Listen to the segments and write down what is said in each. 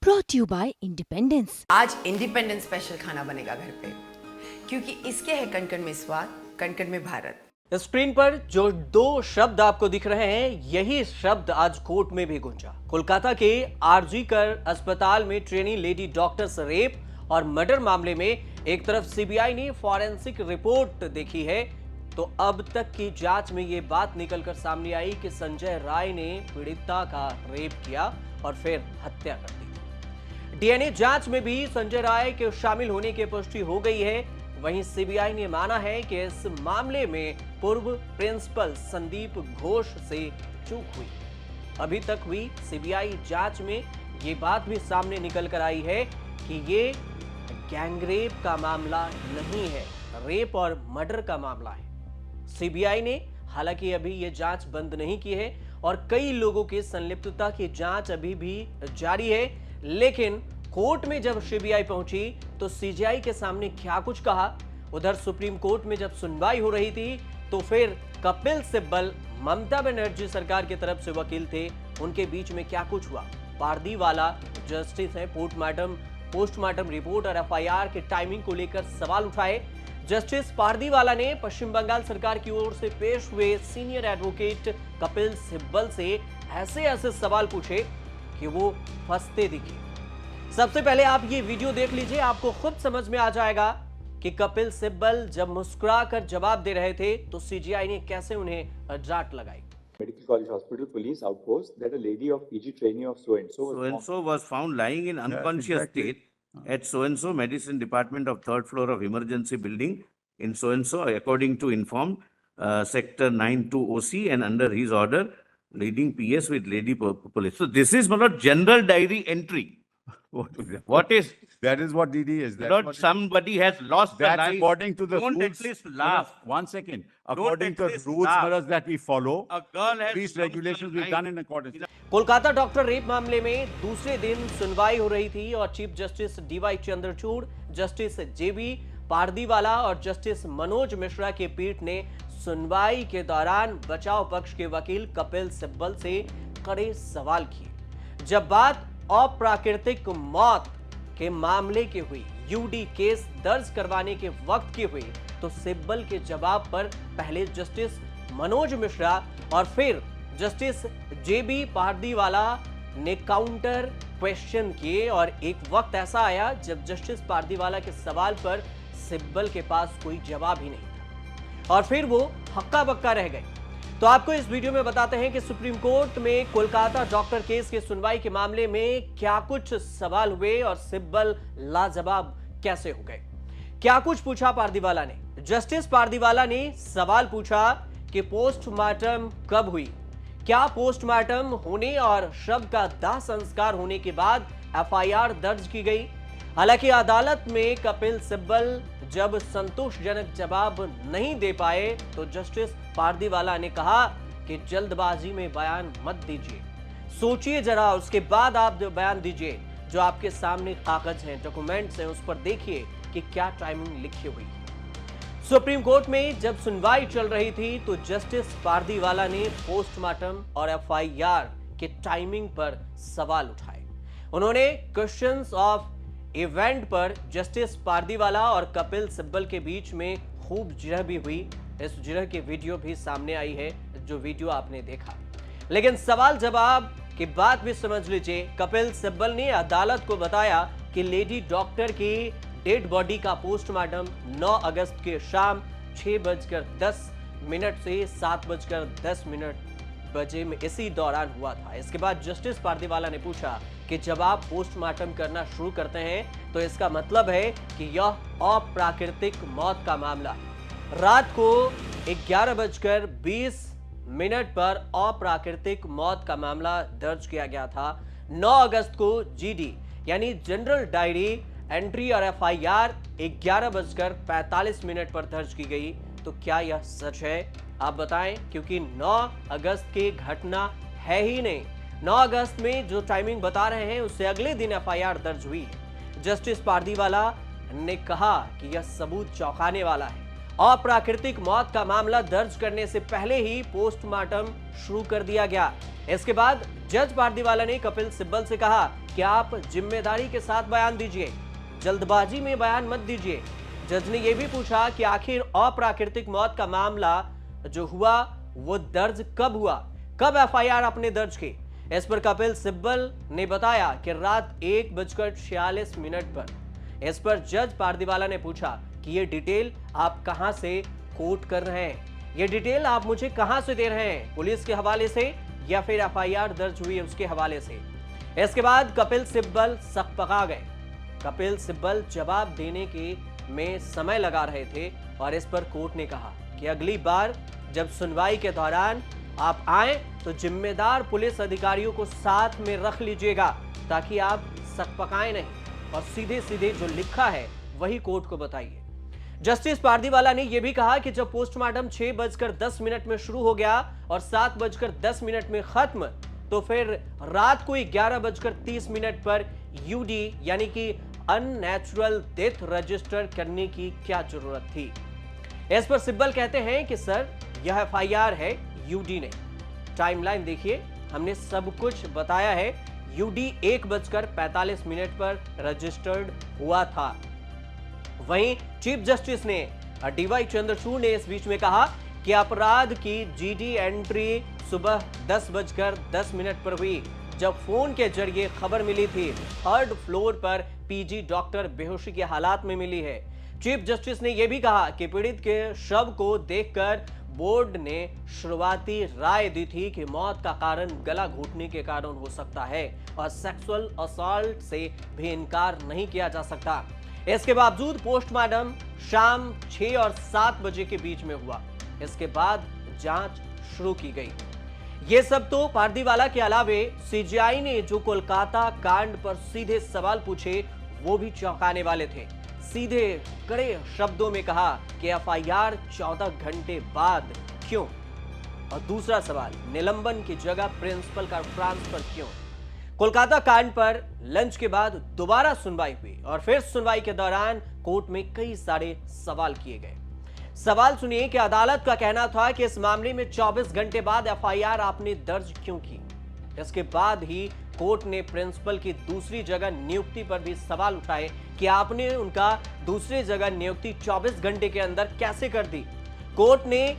brought to you by Independence। आज independence special खाना बनेगा घर पे, क्योंकि इसके है कण-कण में स्वाद, कण-कण में भारत। स्क्रीन पर जो दो शब्द आपको दिख रहे हैं, यही शब्द आज कोर्ट में भी गूंजा। कोलकाता के आरजी-कर अस्पताल में ट्रेनी लेडी डॉक्टर से रेप और मर्डर मामले में एक तरफ सीबीआई ने फॉरेंसिक रिपोर्ट देखी है, तो अब तक की जांच में ये बात निकलकर सामने आई कि संजय राय ने पीड़िता का रेप किया और फिर हत्या कर दी। डीएनए जांच में भी संजय राय के शामिल होने की पुष्टि हो गई है। वहीं सीबीआई ने माना है कि इस मामले में पूर्व प्रिंसिपल संदीप घोष से चूक हुई। अभी तक हुई सीबीआई जांच में ये बात भी सामने निकल कर आई है कि ये गैंगरेप का मामला नहीं है, रेप और मर्डर का मामला है। सीबीआई ने हालांकि अभी ये जांच बंद नहीं की है और कई लोगों की संलिप्तता की जांच अभी भी जारी है, लेकिन कोर्ट में जब सीबीआई पहुंची तो सीजेआई के सामने क्या कुछ कहा। उधर सुप्रीम कोर्ट में जब सुनवाई हो रही थी तो फिर कपिल सिब्बल, ममता बनर्जी सरकार की तरफ से वकील थे, उनके बीच में क्या कुछ हुआ। पारदीवाला जस्टिस है, पोस्टमार्टम रिपोर्ट और एफआईआर के टाइमिंग को लेकर सवाल उठाए। जस्टिस पारदीवाला ने पश्चिम बंगाल सरकार की ओर से पेश हुए सीनियर एडवोकेट कपिल सिब्बल से ऐसे सवाल पूछे कि वो फंसते दिखे। सबसे पहले आप ये वीडियो देख लीजिए, आपको खुद समझ में आ जाएगा कि कपिल सिब्बल जब मुस्कुराकर जवाब दे रहे थे तो सीजीआई ने कैसे उन्हें डांट लगाई। Medical College Hospital police outpost that a lady of PG trainee of so-and-so was found lying in unconscious state at so-and-so medicine department of third floor of emergency building in so-and-so according to informed sector 92 OC and under his order leading PS with lady police. So this is not general diary entry. What is? That is what DD is. That's Not what somebody has lost the That's life. according to the Don't rules. at least laugh. One second. Don't According at to the least rules laugh. Maharaj, that we follow, A girl has these lost her regulations we've life. done in accordance. Kolkata doctor rape मामले में दूसरे दिन सुनवाई हो रही थी और chief justice DY Chandrachud, justice JB Pardiwala और जस्टिस मनोज मिश्रा की पीठ ने सुनवाई के दौरान बचाव पक्ष के वकील कपिल सिब्बल से कड़े सवाल किए। जब बात अप्राकृतिक मौत के मामले की हुई, यूडी केस दर्ज करवाने के वक्त की हुई, तो सिब्बल के जवाब पर पहले जस्टिस मनोज मिश्रा और फिर जस्टिस जेबी पारदीवाला ने काउंटर क्वेश्चन किए और एक वक्त ऐसा आया जब जस्टिस पारदीवाला के सवाल पर सिब्बल के पास कोई जवाब ही नहीं था और फिर वो हक्का बक्का रह गए। तो आपको इस वीडियो में बताते हैं कि सुप्रीम कोर्ट में कोलकाता डॉक्टर केस की सुनवाई के मामले में क्या कुछ सवाल हुए और सिब्बल लाजवाब कैसे हो गए। क्या कुछ पूछा पारदीवाला ने। जस्टिस पारदीवाला ने सवाल पूछा कि पोस्टमार्टम कब हुई, क्या पोस्टमार्टम होने और शव का दाह संस्कार होने के बाद एफआईआर दर्ज की गई। हालांकि अदालत में कपिल सिब्बल जब संतोषजनक जवाब नहीं दे पाए तो जस्टिस पारदीवाला ने कहा कि जल्दबाजी में बयान मत दीजिए, सोचिए जरा, उसके बाद आप जो बयान दीजिए। जो आपके सामने कागज हैं, डॉक्यूमेंट्स हैं, उस पर देखिए कि क्या टाइमिंग लिखी हुई है। सुप्रीम कोर्ट में जब सुनवाई चल रही थी तो जस्टिस पारदीवाला ने पोस्टमार्टम और एफआईआर के टाइमिंग पर सवाल उठाए। उन्होंने क्वेश्चंस ऑफ इवेंट पर जस्टिस पारदीवाला और कपिल सिब्बल के बीच में खूब जिरह भी हुई। इस जिरह की वीडियो भी सामने आई है, जो वीडियो आपने देखा। लेकिन सवाल जवाब की बात भी समझ लीजिए। कपिल सिब्बल ने अदालत को बताया कि लेडी डॉक्टर की डेड बॉडी का पोस्टमार्टम 9 अगस्त के शाम 6:10 से 7:10 बजे में इसी दौरान हुआ था। इसके बाद जस्टिस पारदीवाला ने पूछा कि जब आप पोस्टमार्टम करना शुरू करते हैं तो इसका मतलब है कि यह अप्राकृतिक मौत का मामला है। रात को 11:20 पर अप्राकृतिक मौत का मामला दर्ज किया गया था। 9 अगस्त को जीडी यानी जनरल डायरी एंट्री और एफआईआर 11:45 पर दर्ज की गई। तो क्या यह सच है? आप बताएं, क्योंकि 9 अगस्त की घटना है ही नहीं। 9 अगस्त में जो टाइमिंग बता रहे हैं उससे अगले दिन एफआईआर दर्ज हुई। जस्टिस पारदीवाला ने कहा कि यह सबूत चौंकाने वाला है अप्राकृतिक मौत का मामला दर्ज करने से पहले ही पोस्टमार्टम शुरू कर दिया गया। इसके बाद जज पारदीवाला ने कपिल सिब्बल से कहा कि आप जिम्मेदारी के साथ बयान दीजिए, जल्दबाजी में बयान मत दीजिए। जज ने यह भी पूछा कि आखिर अप्राकृतिक मौत का मामला जो हुआ वो दर्ज कब हुआ, कब एफआईआर आपने दर्ज की। इस पर कपिल सिब्बल ने बताया कि रात 1:46 पर। इस पर जज पारदीवाला ने पूछा कि ये डिटेल आप कहां से कोट कर रहे हैं, ये डिटेल आप मुझे कहां से दे रहे हैं, पुलिस के हवाले से या फिर एफआईआर दर्ज हुई उसके हवाले से। इसके बाद कपिल सिब्बल सकपका गए। कपिल सिब्बल जवाब देने के में समय लगा रहे थे और इस पर कोर्ट ने कहा कि अगली बार जब सुनवाई के दौरान आप आए तो जिम्मेदार पुलिस अधिकारियों को साथ में रख लीजिएगा ताकि आप सकपकाएं नहीं और सीधे सीधे जो लिखा है वही कोर्ट को बताइए। जस्टिस पारदीवाला ने यह भी कहा कि जब पोस्टमार्टम 6:10 में शुरू हो गया और 7:10 में खत्म, तो फिर रात को 11:30 पर यूडी यानी कि अननेचुरल डेथ रजिस्टर करने की क्या जरूरत थी। इस पर सिब्बल कहते हैं कि सर यह एफआईआर है यूडी ने। टाइमलाइन देखिए, हमने सब कुछ बताया है। यूडी 1:45 पर रजिस्टर्ड हुआ था। वहीं चीफ जस्टिस ने डीवाई चंद्रचूड़ ने इस बीच में कहा कि अपराध की जीडी एंट्री सुबह 10:10 पर हुई, जब फोन के जरिए खबर मिली थी 3rd फ्लोर पर पीजी डॉक्टर बेहोशी के हालात में मिली है। चीफ जस्टिस ने यह भी कहा कि पीड़ित के शव को देखकर बोर्ड ने शुरुआती राय दी थी कि मौत का कारण गला घोटने के कारण हो सकता है और सेक्सुअल असॉल्ट से भी इनकार नहीं किया जा सकता। इसके बावजूद पोस्टमार्टम शाम 6 और 7 बजे के बीच में हुआ। इसके बाद जांच शुरू की गई। ये सब तो पारदीवाला के अलावे सीजीआई ने जो कोलकाता कांड पर सीधे सवाल पूछे वो भी चौंकाने वाले थे। सीधे कड़े शब्दों में कहा कि एफआईआर 14 घंटे बाद क्यों, और दूसरा सवाल निलंबन की जगह प्रिंसिपल का ट्रांसफर क्यों। कोलकाता कांड पर लंच के बाद दोबारा सुनवाई हुई और फिर सुनवाई के दौरान कोर्ट में कई सारे सवाल किए गए। सवाल सुनिए कि अदालत का कहना था कि इस मामले में 24 घंटे बाद एफआईआर आपने दर्ज क्यों की। इसके बाद ही कोर्ट ने प्रिंसिपल की दूसरी जगह नियुक्ति पर भी सवाल उठाए कि आपने उनका दूसरी जगह नियुक्ति 24 घंटे के अंदर कैसे कर दी। कोर्ट ने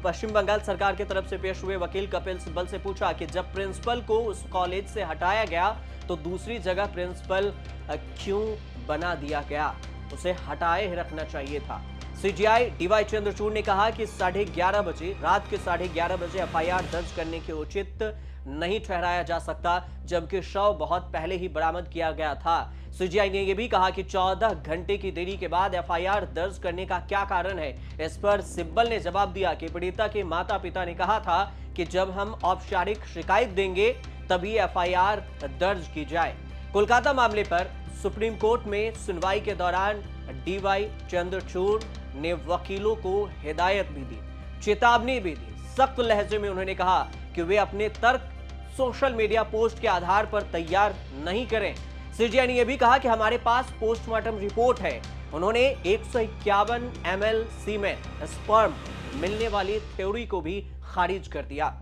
पश्चिम बंगाल सरकार की तरफ से पेश हुए वकील कपिल सिब्बल से पूछा कि जब प्रिंसिपल को उस कॉलेज से हटाया गया तो दूसरी जगह प्रिंसिपल क्यों बना दिया गया, उसे हटाए ही रखना चाहिए था। सीजीआई डीवाई चंद्रचूड़ ने कहा कि 11:30 बजे, रात के 11:30 बजे एफआईआर दर्ज करने के उचित नहीं ठहराया जा सकता, जबकि शव बहुत पहले ही बरामद किया गया था। सीजीआई ने यह भी कहा कि 14 घंटे की देरी के बाद एफआईआर दर्ज करने का क्या कारण है। इस पर सिब्बल ने जवाब दिया कि पीड़िता के माता पिता ने कहा था कि जब हम औपचारिक शिकायत देंगे तभी एफआईआर दर्ज की जाए। कोलकाता मामले पर सुप्रीम कोर्ट में सुनवाई के दौरान डीवाई चंद्रचूड़ ने वकीलों को हिदायत भी दी, चेतावनी भी दी। सख्त लहजे में उन्होंने कहा कि वे अपने तर्क सोशल मीडिया पोस्ट के आधार पर तैयार नहीं करें। सीजीआई ने यह भी कहा कि हमारे पास पोस्टमार्टम रिपोर्ट है। उन्होंने 151 ml सीमेन स्पर्म मिलने वाली थ्योरी को भी खारिज कर दिया।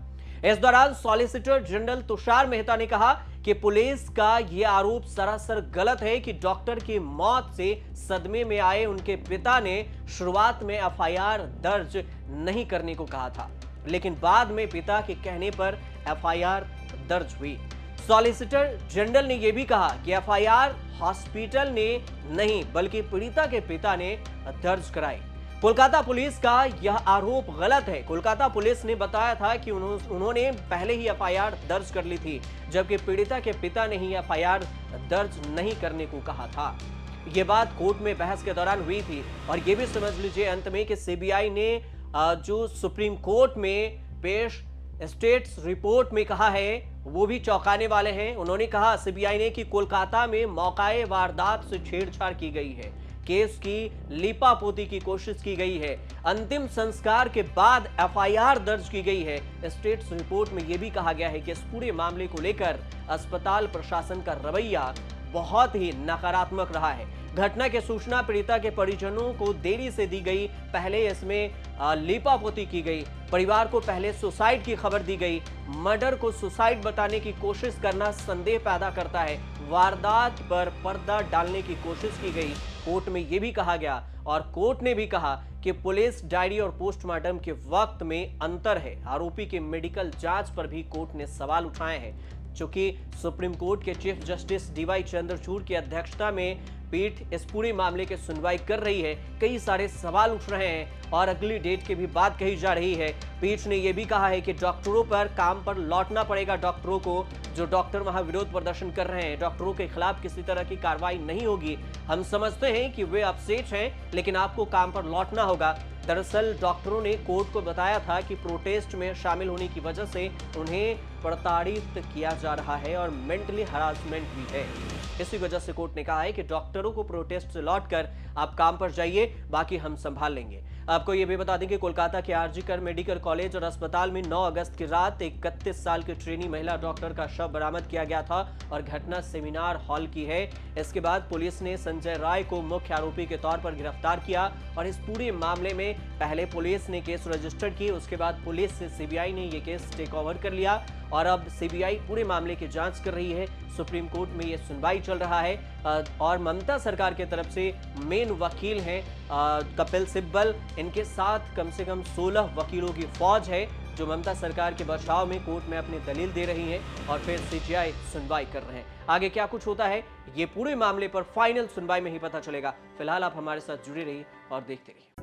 इस दौरान सॉलिसिटर जनरल तुषार मेहता ने कहा कि पुलिस का यह आरोप सरासर गलत है कि डॉक्टर की मौत से सदमे में आए उनके पिता ने शुरुआत में एफआईआर दर्ज नहीं करने को कहा था, लेकिन बाद में पिता के कहने पर एफआईआर दर्ज हुई। सॉलिसिटर जनरल ने यह भी कहा कि एफआईआर हॉस्पिटल ने नहीं बल्कि पीड़िता के पिता ने दर्ज कराई। कोलकाता पुलिस का यह आरोप गलत है। कोलकाता पुलिस ने बताया था कि उन्होंने पहले ही एफआईआर दर्ज कर ली थी, जबकि पीड़िता के पिता ने ही एफआईआर दर्ज नहीं करने को कहा था। यह बात कोर्ट में बहस के दौरान हुई थी और यह भी समझ लीजिए अंत में कि सीबीआई ने जो सुप्रीम कोर्ट में पेश स्टेट्स रिपोर्ट में कहा है वो भी चौंकाने वाले हैं। उन्होंने कहा सीबीआई ने कि कोलकाता में मौकाए वारदात से छेड़छाड़ की गई है, केस की लीपापोती की कोशिश की गई है, अंतिम संस्कार के बाद एफआईआर दर्ज की गई है। स्टेट्स रिपोर्ट में यह भी कहा गया है कि इस पूरे मामले को लेकर अस्पताल प्रशासन का रवैया बहुत ही नकारात्मक रहा है। घटना की सूचना पीड़िता के परिजनों को देरी से दी गई, पहले इसमें लीपापोती की गई, परिवार को पहले सुसाइड की खबर दी गई। मर्डर को सुसाइड बताने की कोशिश करना संदेह पैदा करता है। वारदात पर पर्दा डालने की कोशिश की गई। कोर्ट में यह भी कहा गया और कोर्ट ने भी कहा कि पुलिस डायरी और पोस्टमार्टम के वक्त में अंतर है। आरोपी के मेडिकल जांच पर भी कोर्ट ने सवाल उठाए हैं। चूंकि सुप्रीम कोर्ट के चीफ जस्टिस डीवाई चंद्रचूड़ की अध्यक्षता में पीठ इस पूरे मामले की सुनवाई कर रही है, कई सारे सवाल उठ रहे हैं और अगली डेट की भी बात कही जा रही है। पीठ ने यह भी कहा है कि डॉक्टरों पर काम पर लौटना पड़ेगा। डॉक्टरों को, जो डॉक्टर वहां विरोध प्रदर्शन कर रहे हैं, डॉक्टरों के खिलाफ किसी तरह की कार्रवाई नहीं होगी। हम समझते हैं कि वे अपसेट हैं, लेकिन आपको काम पर लौटना होगा। दरअसल डॉक्टरों ने कोर्ट को बताया था कि प्रोटेस्ट में शामिल होने की वजह से उन्हें प्रताड़ित किया जा रहा है और मेंटली हरासमेंट भी है। इसी वजह से कोर्ट ने कहा है कि डॉक्टरों को प्रोटेस्ट से लौटकर आप काम पर जाइए, बाकी हम संभाल लेंगे। आपको ये भी बता दें कि कोलकाता के आरजीकर मेडिकल कॉलेज और अस्पताल में 9 अगस्त की रात 31 साल की ट्रेनी महिला डॉक्टर का शव बरामद किया गया था और घटना सेमिनार हॉल की है। इसके बाद पुलिस ने संजय राय को मुख्य आरोपी के तौर पर गिरफ्तार किया और इस पूरे मामले में पहले पुलिस ने केस रजिस्टर की, उसके बाद पुलिस से सीबीआई ने यह केस टेक ओवर कर लिया और अब सीबीआई पूरे मामले की जांच कर रही है। सुप्रीम कोर्ट में यह सुनवाई चल रहा है और ममता सरकार की तरफ से मेन वकील हैं कपिल सिब्बल। इनके साथ कम से कम 16 वकीलों की फौज है जो ममता सरकार के बचाव में कोर्ट में अपनी दलील दे रही हैं और फिर सीजीआई सुनवाई कर रहे हैं। आगे क्या कुछ होता है ये पूरे मामले पर फाइनल सुनवाई में ही पता चलेगा। फिलहाल आप हमारे साथ जुड़े रहिए और देखते रहिए।